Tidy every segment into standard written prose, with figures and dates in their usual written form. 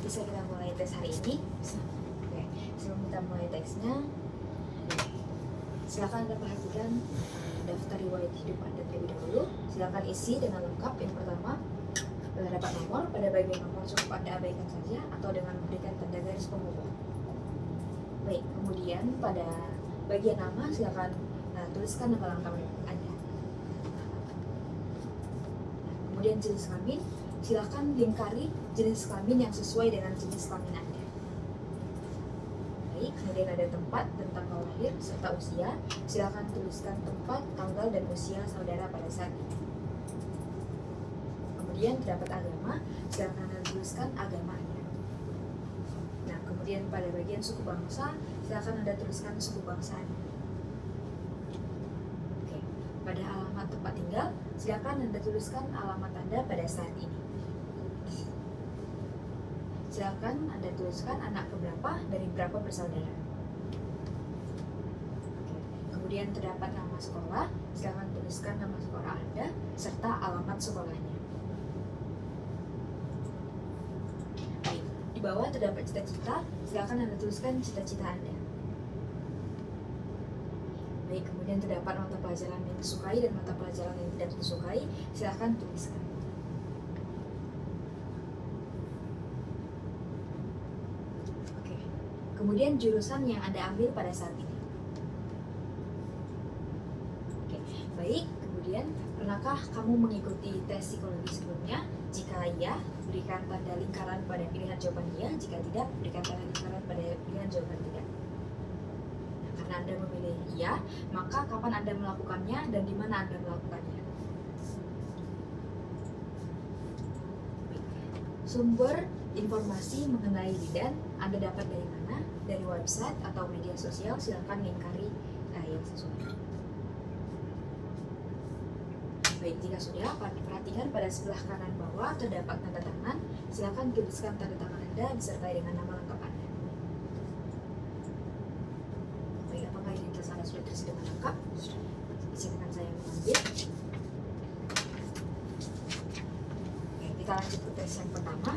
bisa kita mulai tes hari ini? Bisa. Oke, sebelum kita mulai tesnya, silakan Anda perhatikan daftar riwayat hidup Anda terlebih dahulu. Silakan isi dengan lengkap. Yang pertama, dapat nomor. Pada bagian nomor cukup Anda abaikan saja atau dengan memberikan tanda garis penghubung. Baik, kemudian pada bagian nama silakan tuliskan nama lengkap Anda. Kemudian jenis kelamin, silakan lingkari jenis kelamin yang sesuai dengan jenis kelamin Anda. Baik, kemudian ada tempat dan tanggal lahir serta usia. Silakan tuliskan tempat, tanggal, dan usia saudara pada saat ini. Kemudian terdapat agama, silakan Anda tuliskan agama Anda. Nah, kemudian pada bagian suku bangsa, silakan Anda tuliskan suku bangsa Anda. Oke, pada alamat tempat tinggal, silakan Anda tuliskan alamat Anda pada saat ini. Silakan Anda tuliskan anak keberapa dari berapa bersaudara. Kemudian terdapat nama sekolah, silakan tuliskan nama sekolah Anda serta alamat sekolahnya. Baik, di bawah terdapat cita-cita, silakan Anda tuliskan cita-cita Anda. Baik, kemudian terdapat mata pelajaran yang disukai dan mata pelajaran yang tidak disukai, silakan tuliskan. Oke, kemudian jurusan yang Anda ambil pada saat ini. Oke, baik, kemudian pernahkah kamu mengikuti tes psikologi sebelumnya? Jika iya, berikan tanda lingkaran pada pilihan jawaban iya. Jika tidak, berikan tanda lingkaran pada pilihan jawaban tidak. Karena Anda memilih iya, maka kapan Anda melakukannya dan di mana Anda melakukannya. Sumber informasi mengenai bidan Anda dapat dari mana? Dari website atau media sosial, silakan lingkari yang sesuai. Baik, jika sudah, perhatikan pada sebelah kanan bawah terdapat tanda tangan. Silakan tuliskan tanda tangan Anda disertai dengan nama lengkap Anda. Baik, apakah identitas Anda sudah terisi dengan lengkap? Izinkan saya mengambil. Oke, kita lanjut ke tes yang pertama.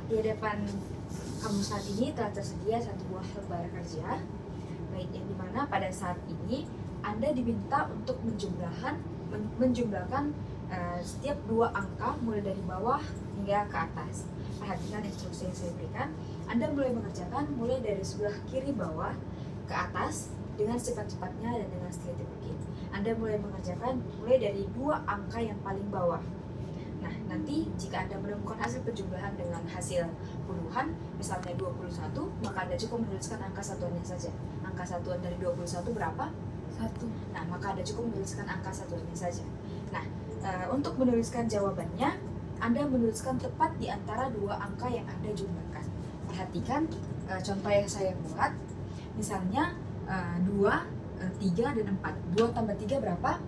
Di hadapan kamu saat ini telah tersedia satu buah lembar kerja. Baik, yang dimana pada saat ini Anda diminta untuk menjumlahkan setiap dua angka mulai dari bawah hingga ke atas. Perhatikan instruksi yang saya berikan. Anda mulai mengerjakan mulai dari sebelah kiri bawah ke atas dengan cepat-cepatnya dan dengan seteliti mungkin. Anda mulai mengerjakan mulai dari dua angka yang paling bawah. Nah, nanti jika Anda menemukan hasil penjumlahan dengan hasil puluhan, misalnya 21, maka Anda cukup menuliskan angka satuannya saja. Angka satuan dari 21 berapa? 1. Nah, maka Anda cukup menuliskan angka satuannya saja. Nah, untuk menuliskan jawabannya, Anda menuliskan tepat di antara dua angka yang Anda jumlahkan. Perhatikan contoh yang saya buat. Misalnya 2, 3, dan 4. 2 tambah 3 berapa?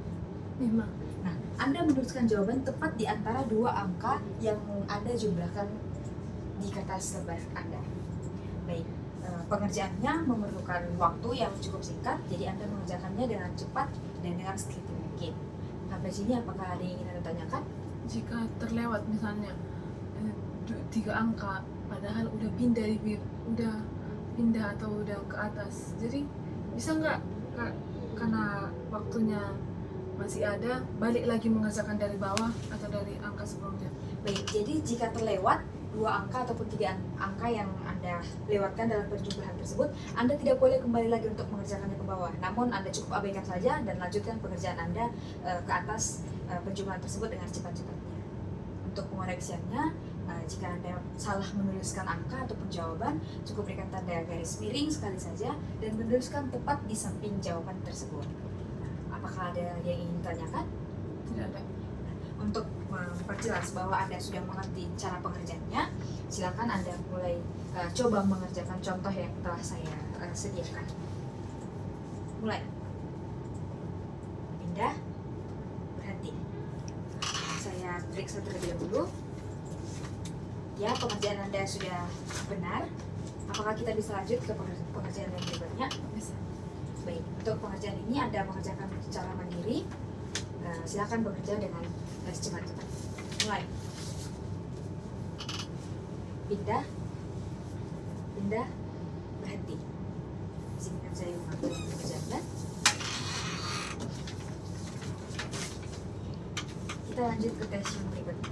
5. Nah, Anda menuliskan jawaban tepat di antara dua angka yang Anda jumlahkan di kertas lembar Anda. Baik, pengerjaannya memerlukan waktu yang cukup singkat, jadi Anda mengerjakannya dengan cepat dan dengan sedikit mungkin. Sampai sini apakah ada yang ingin Anda tanyakan? Jika terlewat misalnya 3 angka, padahal udah pindah atau udah ke atas, jadi bisa nggak karena waktunya masih ada, balik lagi mengerjakan dari bawah atau dari angka sebelumnya? Baik, jadi jika terlewat dua angka ataupun 3 angka yang Anda lewatkan dalam penjumlahan tersebut, Anda tidak boleh kembali lagi untuk mengerjakannya ke bawah. Namun Anda cukup abaikan saja dan lanjutkan pekerjaan Anda ke atas penjumlahan tersebut dengan cepat-cepatnya. Untuk pengoreksiannya, jika Anda salah menuliskan angka ataupun jawaban, cukup berikan tanda garis miring sekali saja dan menuliskan tepat di samping jawaban tersebut. Apakah ada yang ingin ditanyakan? Tidak ada. Untuk memperjelas bahwa Anda sudah mengerti cara pengerjaannya, silakan Anda mulai coba mengerjakan contoh yang telah saya sediakan. Mulai. Pindah. Berhenti. Saya periksa terlebih dahulu. Ya, pengerjaan Anda sudah benar. Apakah kita bisa lanjut ke pengerjaan yang berikutnya? Bisa. Baik, untuk pengerjaan ini Anda mengerjakan secara mandiri. Silakan bekerja dengan cepat-cepat. Mulai. Pindah, pindah, berhenti. Singkat saya mengambil pekerjaan. Kita lanjut ke tes yang berikutnya.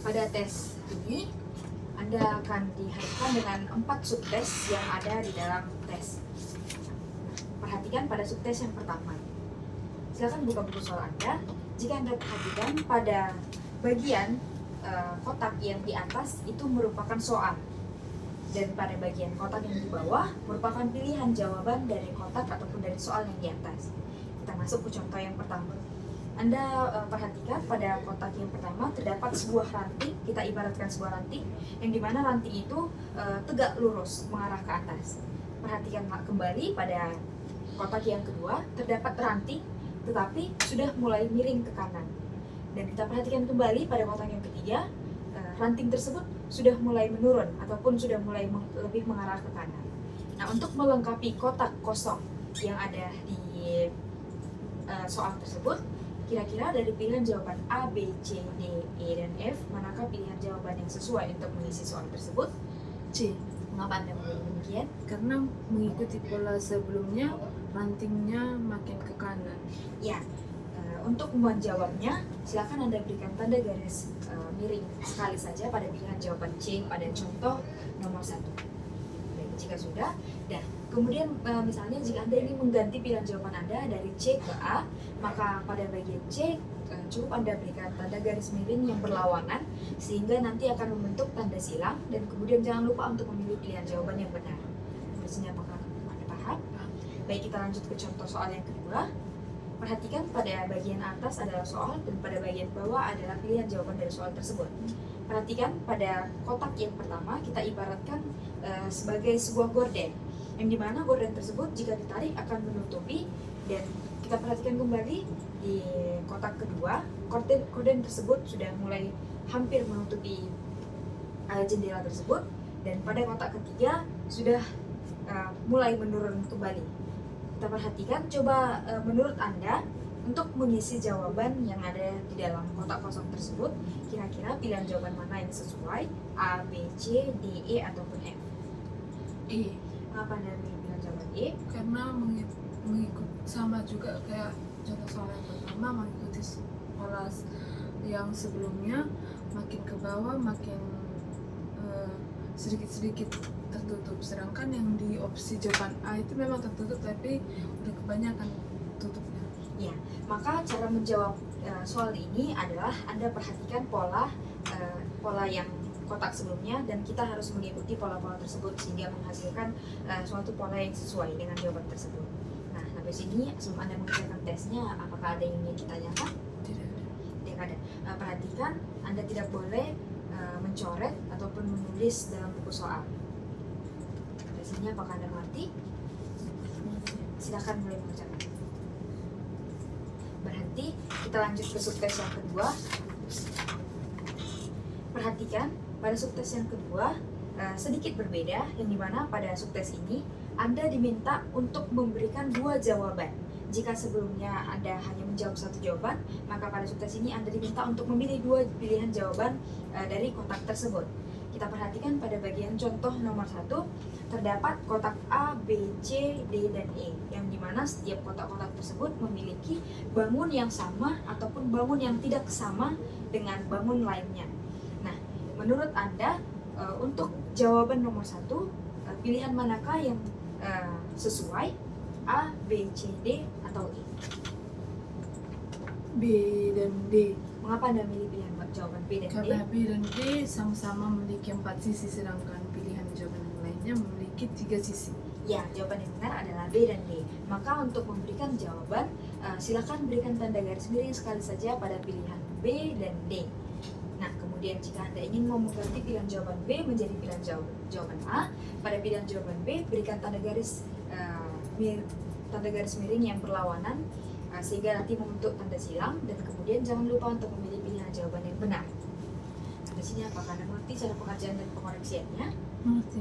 Pada tes ini, Anda akan dihadapkan dengan 4 subtes yang ada di dalam tes. Perhatikan pada subtes yang pertama. Silakan buka buku soal Anda. Jika Anda perhatikan pada bagian kotak yang di atas itu merupakan soal, dan pada bagian kotak yang di bawah merupakan pilihan jawaban dari kotak ataupun dari soal yang di atas. Kita masuk ke contoh yang pertama. Anda perhatikan pada kotak yang pertama terdapat sebuah ranting, kita ibaratkan sebuah ranting, yang dimana ranting itu tegak lurus mengarah ke atas. Perhatikan kembali pada kotak yang kedua, terdapat ranting tetapi sudah mulai miring ke kanan. Dan kita perhatikan kembali pada kotak yang ketiga, ranting tersebut sudah mulai menurun ataupun sudah mulai lebih mengarah ke kanan. Nah, untuk melengkapi kotak kosong yang ada di soal tersebut, kira-kira dari pilihan jawaban A, B, C, D, E, dan F, manakah pilihan jawaban yang sesuai untuk mengisi soal tersebut? C. Mengapa Anda memilih demikian? Karena mengikuti pola sebelumnya, rantingnya makin ke kanan. Ya, untuk menjawabnya, silakan Anda berikan tanda garis miring sekali saja pada pilihan jawaban C pada contoh nomor 1. Baik, jika sudah, dan kemudian misalnya jika Anda ingin mengganti pilihan jawaban Anda dari C ke A, maka pada bagian C cukup Anda berikan tanda garis miring yang berlawanan sehingga nanti akan membentuk tanda silang, dan kemudian jangan lupa untuk memilih pilihan jawaban yang benar. Biasanya apakah Anda paham? Baik, kita lanjut ke contoh soal yang kedua. Perhatikan pada bagian atas adalah soal dan pada bagian bawah adalah pilihan jawaban dari soal tersebut. Perhatikan pada kotak yang pertama kita ibaratkan sebagai sebuah gorden, yang dimana gorden tersebut jika ditarik akan menutupi, dan kita perhatikan kembali di kotak kedua, gorden tersebut sudah mulai hampir menutupi jendela tersebut, dan pada kotak ketiga sudah mulai menurun kembali. Kita perhatikan, coba menurut Anda untuk mengisi jawaban yang ada di dalam kotak kosong tersebut, kira-kira pilihan jawaban mana yang sesuai? A, B, C, D, E, ataupun F? E. Mengapa Anda pilih pilihan jawaban E? Karena mengikut sama juga kayak contoh soal yang pertama, mengikuti pola yang sebelumnya, makin ke bawah makin sedikit-sedikit tertutup, sedangkan yang di opsi jawaban A itu memang tertutup tapi udah kebanyakan tutupnya. Ya, maka cara menjawab soal ini adalah Anda perhatikan pola yang kotak sebelumnya, dan kita harus mengikuti pola-pola tersebut sehingga menghasilkan suatu pola yang sesuai dengan jawaban tersebut. Nah, sampai sini sebelum Anda mengerjakan tesnya, apakah ada yang ingin ditanyakan? Tidak ada. Tidak ada. Perhatikan, Anda tidak boleh mencoret ataupun menulis dalam buku soal. Biasanya apakah Anda mengerti? Silakan mulai mengerjakan. Berhenti. Kita lanjut ke subtes yang kedua. Perhatikan, pada subtes yang kedua sedikit berbeda, yang dimana pada subtes ini Anda diminta untuk memberikan 2 jawaban. Jika sebelumnya Anda hanya menjawab 1 jawaban, maka pada subtes ini Anda diminta untuk memilih 2 pilihan jawaban dari kotak tersebut. Kita perhatikan pada bagian contoh nomor 1, terdapat kotak A, B, C, D, dan E, yang dimana setiap kotak-kotak tersebut memiliki bangun yang sama ataupun bangun yang tidak sama dengan bangun lainnya. Nah, menurut Anda, untuk jawaban nomor 1, pilihan manakah yang sesuai? A, B, C, D, atau E? B dan D. Mengapa Anda milih pilihan jawaban B dan D? Karena B dan D sama-sama memiliki 4 sisi, sedangkan pilihan jawaban yang lainnya memiliki 3 sisi. Ya, jawaban yang benar adalah B dan D. Maka untuk memberikan jawaban, silakan berikan tanda garis miring sekali saja pada pilihan B dan D. Nah, kemudian jika Anda ingin mengganti pilihan jawaban B menjadi pilihan jawaban A, pada pilihan jawaban B berikan tanda garis miring yang berlawanan sehingga nanti membentuk tanda silang, dan kemudian jangan lupa untuk memilih pilihan jawaban yang benar. Di sini apakah Anda mengerti cara pengerjaan dan pengoreksiannya? Mengerti.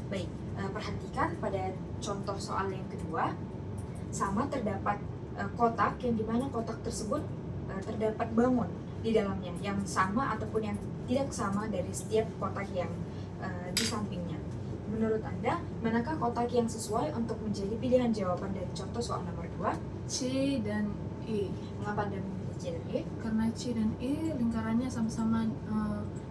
Baik, perhatikan pada contoh soal yang kedua, sama terdapat kotak yang dimana kotak tersebut terdapat bangun di dalamnya yang sama ataupun yang tidak sama dari setiap kotak yang di sampingnya. Menurut Anda, manakah kotak yang sesuai untuk menjadi pilihan jawaban dari contoh soal nomor 2? C dan E. Mengapa Anda memilih C dan E? Karena C dan E lingkarannya sama-sama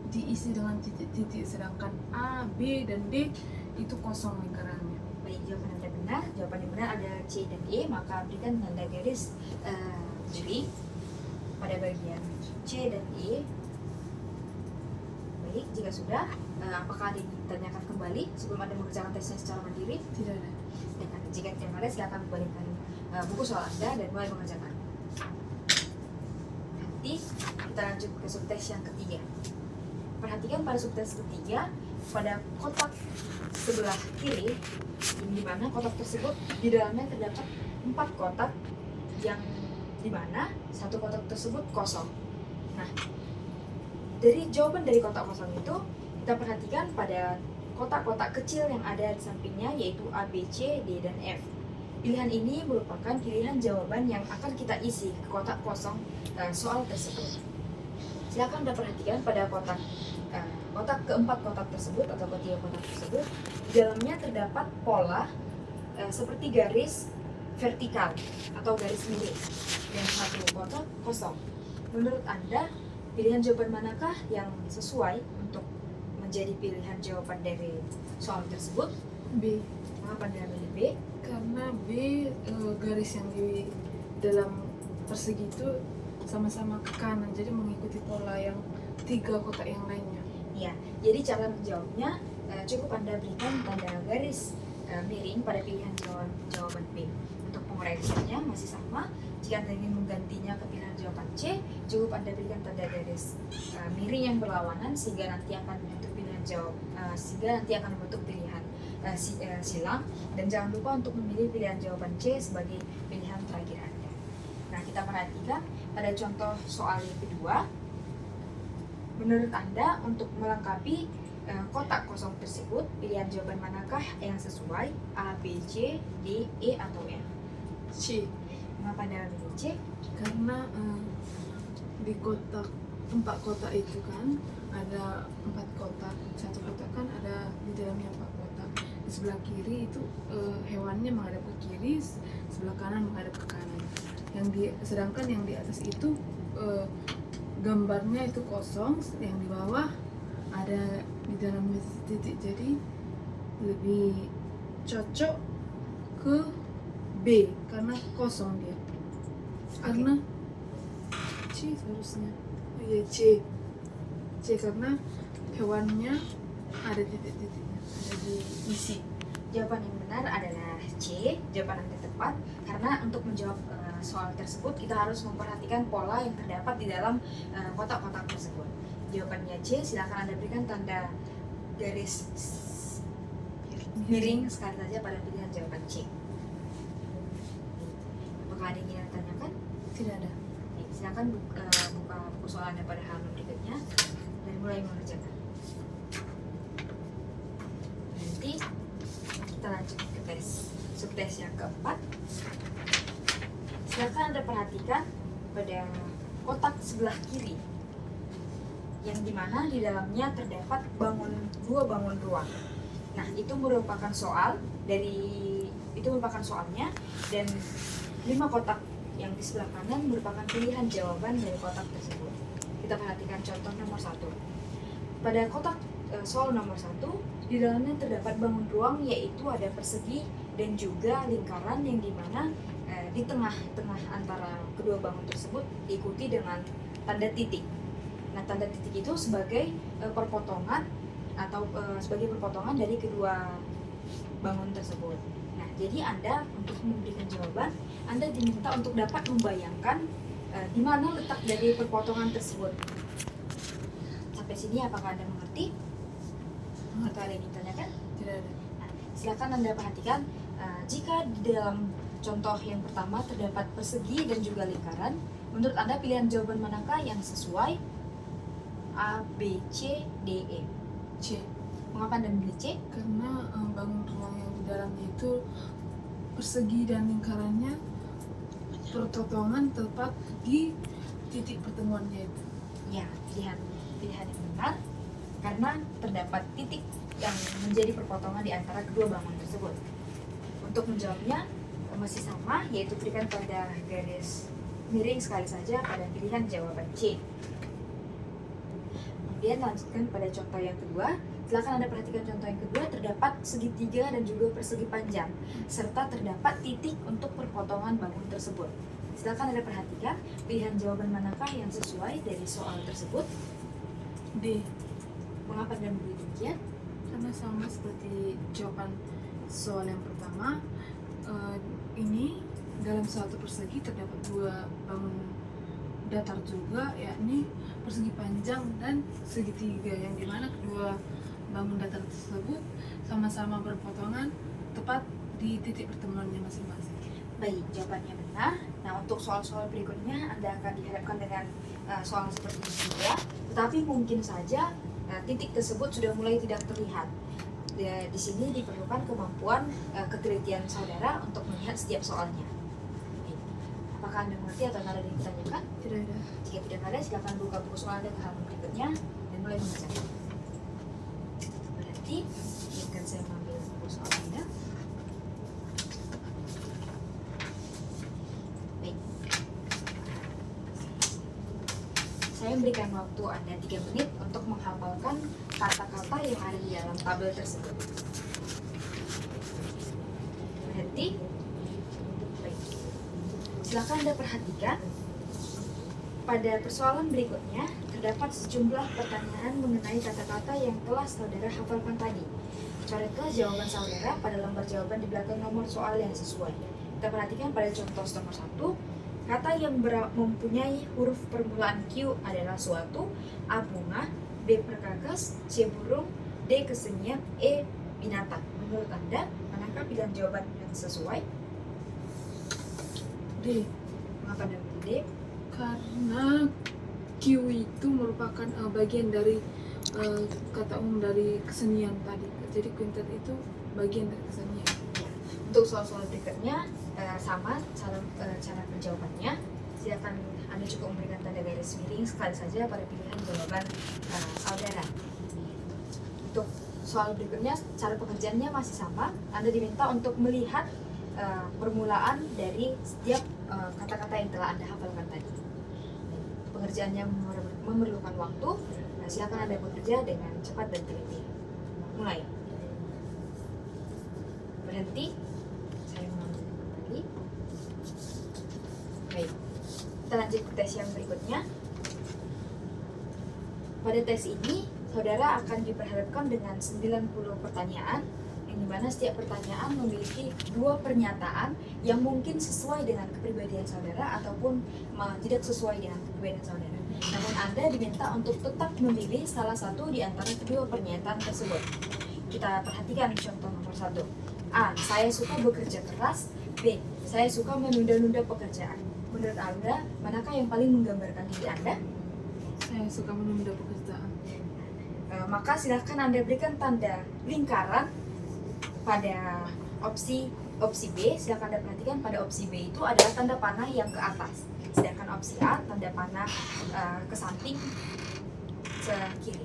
diisi dengan titik-titik, sedangkan A, B, dan D itu kosong lingkarannya. Baik, jawaban Anda benar. Jawaban yang benar ada C dan E, maka berikan tanda garis jeli pada bagian C dan E. Baik, jika sudah, apakah ada yang ditanyakan kembali sebelum Anda mengerjakan tesnya secara mandiri? Tidak ada. Dan jika tidak ada, silakan membalikkan buku soal Anda dan mulai mengerjakan. Nanti kita lanjut ke subtes yang ketiga. Perhatikan pada subtes ketiga, pada kotak sebelah kiri, di mana kotak tersebut di dalamnya terdapat 4 kotak yang di mana satu kotak tersebut kosong. Nah, dari jawaban dari kotak kosong itu, kita perhatikan pada kotak-kotak kecil yang ada di sampingnya, yaitu A, B, C, D, dan F. Pilihan ini merupakan pilihan jawaban yang akan kita isi ke kotak kosong soal tersebut. Silakan Anda perhatikan pada kotak keempat kotak tersebut atau ketiga kotak tersebut, di dalamnya terdapat pola seperti garis vertikal atau garis miring dan satu kotak kosong. Menurut Anda, pilihan jawaban manakah yang sesuai untuk menjadi pilihan jawaban dari soal tersebut? B. Mengapa Anda memilih B? Karena B garis yang di dalam persegi itu sama-sama ke kanan, jadi mengikuti pola yang 3 kotak yang lainnya. Ya, jadi cara menjawabnya cukup Anda berikan tanda garis miring pada pilihan jawaban B. Untuk pengoreksinya masih sama. Jika Anda ingin menggantinya ke pilihan jawaban C, cukup Anda berikan tanda garis miring yang berlawanan sehingga nanti akan membentuk pilihan pilihan silang, dan jangan lupa untuk memilih pilihan jawaban C sebagai pilihan terakhir Anda. Nah, kita perhatikan pada contoh soal yang kedua. Menurut Anda, untuk melengkapi kotak kosong tersebut, pilihan jawaban manakah yang sesuai? A, B, C, D, E, atau F? C. Mengapa Anda memilih C? Karena di kotak 4 kotak itu kan ada 4 kotak, satu kotak kan ada di dalamnya 4 kotak. Di sebelah kiri itu hewannya menghadap ke kiri, sebelah kanan menghadap ke kanan. Sedangkan yang di atas itu gambarnya itu kosong, yang di bawah ada di dalamnya titik, jadi lebih cocok ke B karena kosong dia. Karena C seharusnya. Oh iya, C karena hewannya ada titik-titiknya, ada diisi. Jawaban yang benar adalah C. Jawaban Anda tepat karena untuk menjawab soal tersebut kita harus memperhatikan pola yang terdapat di dalam kotak-kotak tersebut. Jawabannya C. Silakan Anda berikan tanda garis miring sekali saja pada pilihan jawaban C. Apakah ada yang ingin Anda tanyakan? Tidak ada. Silakan buka buku soal Anda pada halaman berikutnya dan mulai mengerjakan. Nanti kita lanjut ke subtes yang keempat. Silakan Anda perhatikan pada kotak sebelah kiri yang dimana di dalamnya terdapat dua bangun ruang. Nah, itu merupakan soalnya, dan 5 kotak yang di sebelah kanan merupakan pilihan jawaban dari kotak tersebut. Kita perhatikan contoh nomor 1. Pada kotak soal nomor 1, di dalamnya terdapat bangun ruang, yaitu ada persegi dan juga lingkaran yang dimana di tengah-tengah antara kedua bangun tersebut diikuti dengan tanda titik. Nah, tanda titik itu sebagai perpotongan dari kedua bangun tersebut. Nah, jadi Anda untuk memberikan jawaban, Anda diminta untuk dapat membayangkan di mana letak dari perpotongan tersebut. Sampai sini apakah Anda mengerti? Atau ada yang ditanyakan? Tidak ada. Nah, silakan Anda perhatikan jika di dalam contoh yang pertama terdapat persegi dan juga lingkaran, menurut Anda pilihan jawaban manakah yang sesuai? A, B, C, D, E. C. Mengapa Anda memilih C? Karena bangun ruang yang di dalamnya itu persegi dan lingkarannya perpotongan tepat di titik pertemuannya itu. Ya, pilihan yang benar karena terdapat titik yang menjadi perpotongan di antara kedua bangun tersebut. Untuk menjawabnya masih sama, yaitu berikan tanda garis miring sekali saja pada pilihan jawaban C. Kemudian lanjutkan pada contoh yang kedua. Silakan Anda perhatikan contoh yang kedua, terdapat segitiga dan juga persegi panjang, serta terdapat titik untuk perpotongan bangun tersebut. Silakan Anda perhatikan pilihan jawaban manakah yang sesuai dari soal tersebut. D. Mengapa Anda memilih demikian? Karena sama seperti jawaban soal yang pertama, ini dalam suatu persegi terdapat dua bangun datar juga, yakni persegi panjang dan segitiga, yang dimana kedua bangun datar tersebut sama-sama berpotongan tepat di titik pertemuannya masing-masing. Baik, jawabannya benar. Nah, untuk soal-soal berikutnya Anda akan dihadapkan dengan soal seperti ini juga, tetapi mungkin saja titik tersebut sudah mulai tidak terlihat. Di sini diperlukan kemampuan ketelitian saudara untuk melihat setiap soalnya. Baik. Apakah Anda mengerti atau ada yang ditanyakan? Tidak ada. Jika tidak ada, silakan buka buku soal Anda ke halaman berikutnya dan mulai mengerjakan. Berarti, izinkan saya mengambil buku soal Anda. Baik. Saya memberikan waktu Anda 3 menit untuk menghafalkan kata-kata yang ada di dalam tabel tersebut. Berhenti. Baik. Silakan Anda perhatikan. Pada persoalan berikutnya, terdapat sejumlah pertanyaan mengenai kata-kata yang telah saudara hafalkan tadi. Coretlah jawaban saudara pada lembar jawaban di belakang nomor soal yang sesuai. Kita perhatikan pada contoh nomor 1. Kata yang mempunyai huruf permulaan Q adalah suatu, A bunga, B perkakas, C burung, D kesenian, E binatang. Menurut Anda, manakah pilihan jawaban yang sesuai? D. Mengapa Anda pilih D? Karena Q itu merupakan bagian dari kata umum dari kesenian tadi. Jadi quintet itu bagian dari kesenian. Untuk soal-soal berikutnya sama cara penjawabannya. Silakan Anda cukup memberikan tanda garis miring sekali saja pada pilihan jawaban saudara. Untuk soal berikutnya, cara pengerjaannya masih sama. Anda diminta untuk melihat permulaan dari setiap kata-kata yang telah Anda hafalkan tadi. Pengerjaannya memerlukan waktu. Silakan Anda bekerja dengan cepat dan teliti. Mulai. Berhenti. Saya mengambil kembali. Baik. Kita lanjut ke tes yang berikutnya. Pada tes ini, saudara akan diperhadapkan dengan 90 pertanyaan, yang dimana setiap pertanyaan memiliki 2 pernyataan yang mungkin sesuai dengan kepribadian saudara ataupun tidak sesuai dengan kepribadian saudara. Namun Anda diminta untuk tetap memilih salah satu di antara kedua pernyataan tersebut. Kita perhatikan contoh nomor 1. A. Saya suka bekerja keras. B. Saya suka menunda-nunda pekerjaan. Menurut Anda, manakah yang paling menggambarkan diri Anda? Saya suka menunda pekerjaan. Maka silakan Anda berikan tanda lingkaran pada opsi B. Silakan Anda perhatikan pada opsi B itu adalah tanda panah yang ke atas. Sedangkan opsi A tanda panah ke samping ke kiri.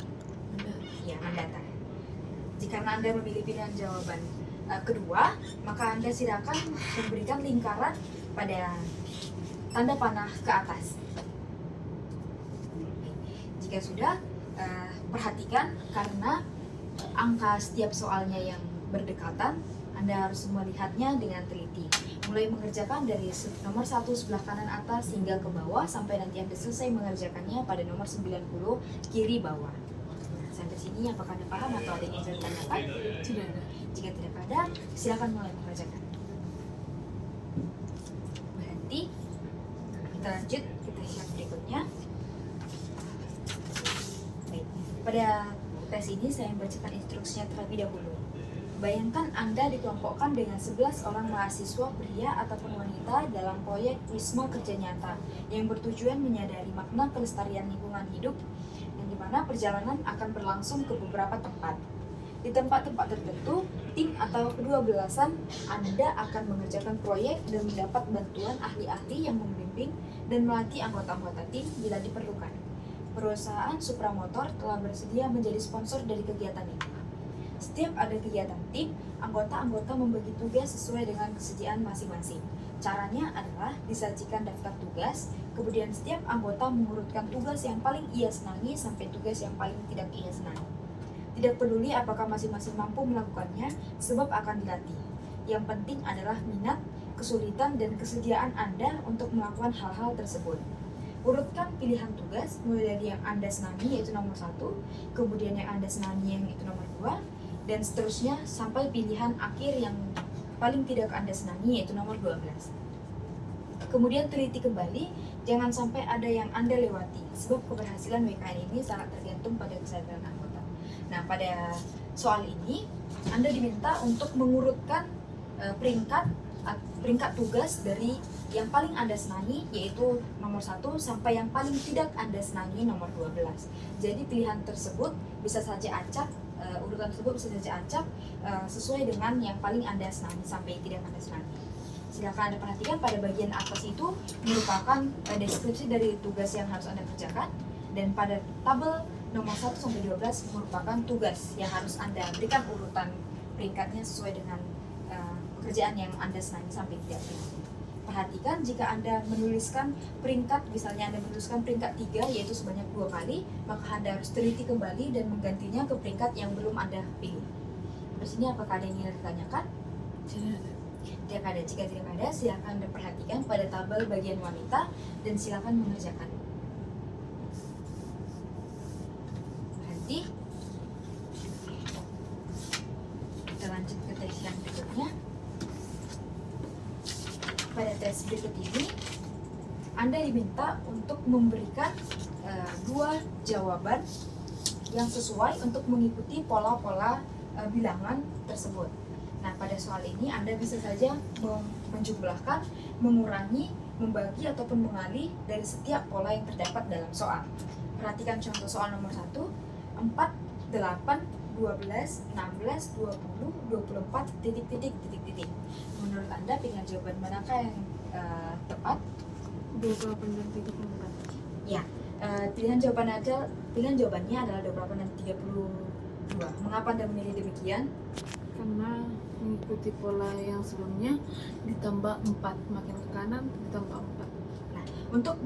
Ya, mendatar. Jika Anda memilih pilihan jawaban kedua, maka Anda silakan memberikan lingkaran pada tanda panah ke atas. Jika sudah, perhatikan karena angka setiap soalnya yang berdekatan, Anda harus melihatnya dengan teliti. Mulai mengerjakan dari nomor 1 sebelah kanan atas hingga ke bawah sampai nanti Anda selesai mengerjakannya pada nomor 90 kiri bawah. Sampai sini apakah Anda paham atau ada yang ingin ditanyakan? Tidak ada. Jika tidak ada, silakan mulai mengerjakan. Berhenti. Kita lanjut ke tes yang berikutnya. Baik. Pada tes ini saya membacakan instruksinya terlebih dahulu. Bayangkan Anda dikelompokkan dengan 11 orang mahasiswa pria ataupun wanita dalam proyek Wisma Kerja Nyata yang bertujuan menyadari makna kelestarian lingkungan hidup, yang dimana perjalanan akan berlangsung ke beberapa tempat. Di tempat-tempat tertentu, tim atau kedua belasan Anda akan mengerjakan proyek dan mendapat bantuan ahli-ahli yang membimbing dan melatih anggota-anggota tim bila diperlukan. Perusahaan Supramotor telah bersedia menjadi sponsor dari kegiatan ini. Setiap ada kegiatan tim, anggota-anggota membagi tugas sesuai dengan kesediaan masing-masing. Caranya adalah disajikan daftar tugas, kemudian setiap anggota mengurutkan tugas yang paling ia senangi sampai tugas yang paling tidak ia senangi. Tidak peduli apakah masing-masing mampu melakukannya, sebab akan dilatih. Yang penting adalah minat, kesulitan, dan kesediaan Anda untuk melakukan hal-hal tersebut. Urutkan pilihan tugas, mulai dari yang Anda senangi yaitu nomor 1, kemudian yang Anda senangi yang itu nomor 2, dan seterusnya sampai pilihan akhir yang paling tidak Anda senangi yaitu nomor 12. Kemudian teliti kembali, jangan sampai ada yang Anda lewati, sebab keberhasilan WKN ini sangat tergantung pada kesadaran anggota. Nah, pada soal ini Anda diminta untuk mengurutkan peringkat tugas dari yang paling Anda senangi yaitu nomor 1 sampai yang paling tidak Anda senangi nomor 12. Jadi pilihan tersebut bisa saja acak, urutan tersebut bisa saja acak sesuai dengan yang paling Anda senangi sampai tidak Anda senangi. Silakan Anda perhatikan pada bagian atas itu merupakan deskripsi dari tugas yang harus Anda kerjakan, dan pada tabel nomor 1 sampai 12 merupakan tugas yang harus Anda berikan urutan peringkatnya sesuai dengan pekerjaan yang Anda senangi sampai tidak senangi. Perhatikan jika Anda menuliskan peringkat, misalnya Anda menuliskan peringkat 3 yaitu sebanyak 2 kali, maka Anda harus teliti kembali dan menggantinya ke peringkat yang belum Anda pilih. Terus ini apakah ada yang ingin ditanyakan? Tidak ada. Jika tidak ada, silakan Anda perhatikan pada tabel bagian wanita dan silakan mengerjakan. Berhenti. Kita lanjut ke tes yang berikutnya. Pada tes berikut ini, Anda diminta untuk memberikan 2 jawaban yang sesuai untuk mengikuti pola-pola bilangan tersebut. Nah, pada soal ini Anda bisa saja menjumlahkan, mengurangi, membagi, ataupun mengalih dari setiap pola yang terdapat dalam soal. Perhatikan contoh soal nomor 1, 4, 8, 12, 16, 20, 24, titik. Menurut Anda pilihan jawaban manakah yang tepat? 28 dan 34. Ya, pilihan jawabannya adalah 28 dan 32. Mengapa Anda memilih demikian? Karena mengikuti pola yang sebelumnya ditambah 4, makin ke kanan ditambah 4. Nah, untuk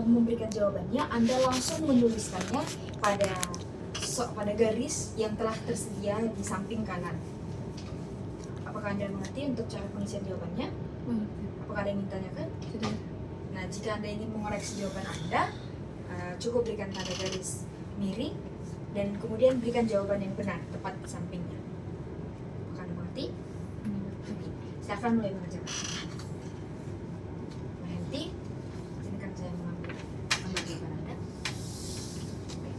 memberikan jawabannya, Anda langsung menuliskannya pada garis yang telah tersedia di samping kanan. Apakah Anda mengerti untuk cara pengisian jawabannya? Apakah ada yang ingin ditanyakan? Tidak. Nah, jika Anda ingin mengoreksi jawaban Anda, cukup berikan tanda garis miring dan kemudian berikan jawaban yang benar tepat di sampingnya. Apakah Anda mengerti? Oke. Silakan mulai mengerjakan. Berhenti. Izinkan saya mengambil jawaban Anda. Oke.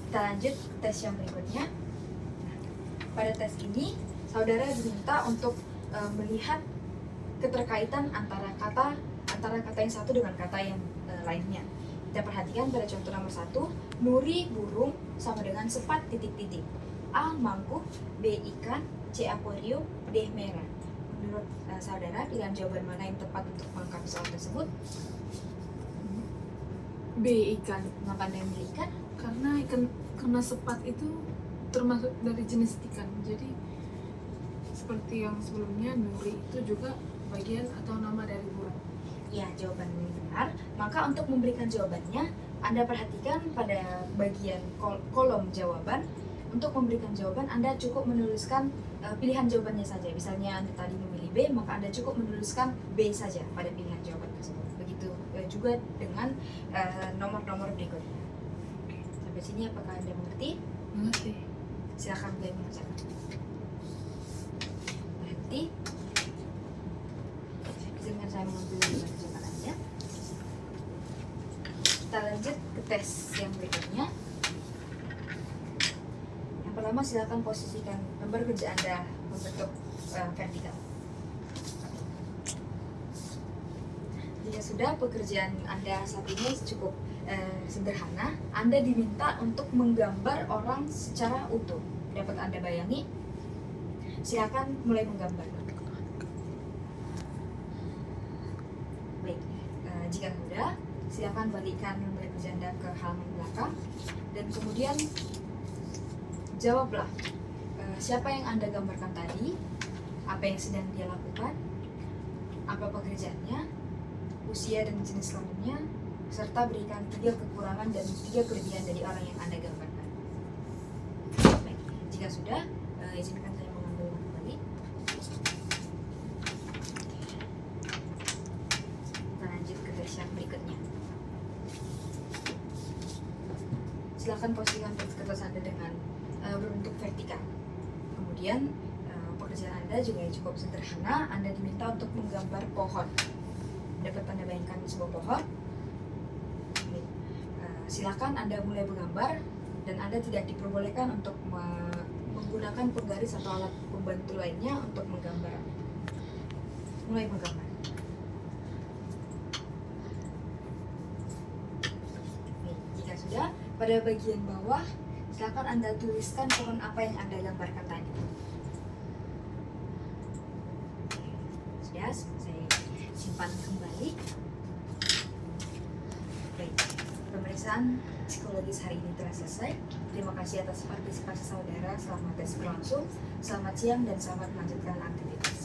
Kita lanjut ke tes yang berikutnya. Nah, pada tes ini, saudara diminta untuk melihat keterkaitan antara kata yang satu dengan kata yang lainnya. Kita perhatikan pada contoh nomor 1, Nuri burung sama dengan sepat titik-titik. A mangkuk, B ikan, C akuarium, D merah. Menurut saudara, pilihan jawaban mana yang tepat untuk melengkapi soal tersebut? B ikan. Mengapa Anda memilih ikan? Karena sepat itu termasuk dari jenis ikan. Jadi seperti yang sebelumnya, nuri itu juga bagian atau nama dari burung. Ya, jawaban ini benar. Maka untuk memberikan jawabannya, Anda perhatikan pada bagian kolom jawaban. Untuk memberikan jawaban, Anda cukup menuliskan pilihan jawabannya saja. Misalnya Anda tadi memilih B, maka Anda cukup menuliskan B saja pada pilihan jawaban tersebut. Begitu juga dengan nomor-nomor berikutnya. Sampai sini apakah Anda mengerti? Mengerti. Silakan mulai mengerjakan. Berhenti. Izinkan saya mengambil jawaban Anda. Kita lanjut ke tes yang berikutnya. Yang pertama, silakan posisikan lembar kerja Anda membentuk vertikal. Jika sudah, pekerjaan Anda saat ini cukup sederhana. Anda diminta untuk menggambar orang secara utuh. dapat Anda bayangi. Silakan mulai menggambar. Baik, jika sudah, silakan balikkan lembar kerja Anda ke halaman belakang dan kemudian jawablah siapa yang Anda gambarkan tadi, apa yang sedang dia lakukan, apa pekerjaannya, usia dan jenis kelaminnya, serta berikan 3 kekurangan dan 3 kelebihan dari orang yang Anda gambarkan. Baik, jika sudah, izinkan saya mengambil kembali. Kita lanjut ke tes yang berikutnya. Silakan posisikan kertas Anda dengan berbentuk vertikal. Kemudian pekerjaan Anda juga cukup sederhana. Anda diminta untuk menggambar pohon. Dapat Anda bayangkan sebuah pohon. Silakan Anda mulai menggambar dan Anda tidak diperbolehkan untuk menggunakan penggaris atau alat pembantu lainnya untuk menggambar. Mulai menggambar. Jika sudah, pada bagian bawah silakan Anda tuliskan pohon apa yang Anda gambarkan tadi. Sudah, saya simpan kembali. Baik, pemeriksaan psikologis hari ini telah selesai. Terima kasih atas partisipasi saudara. Selamat tes berlangsung. Selamat siang dan selamat melanjutkan aktivitas.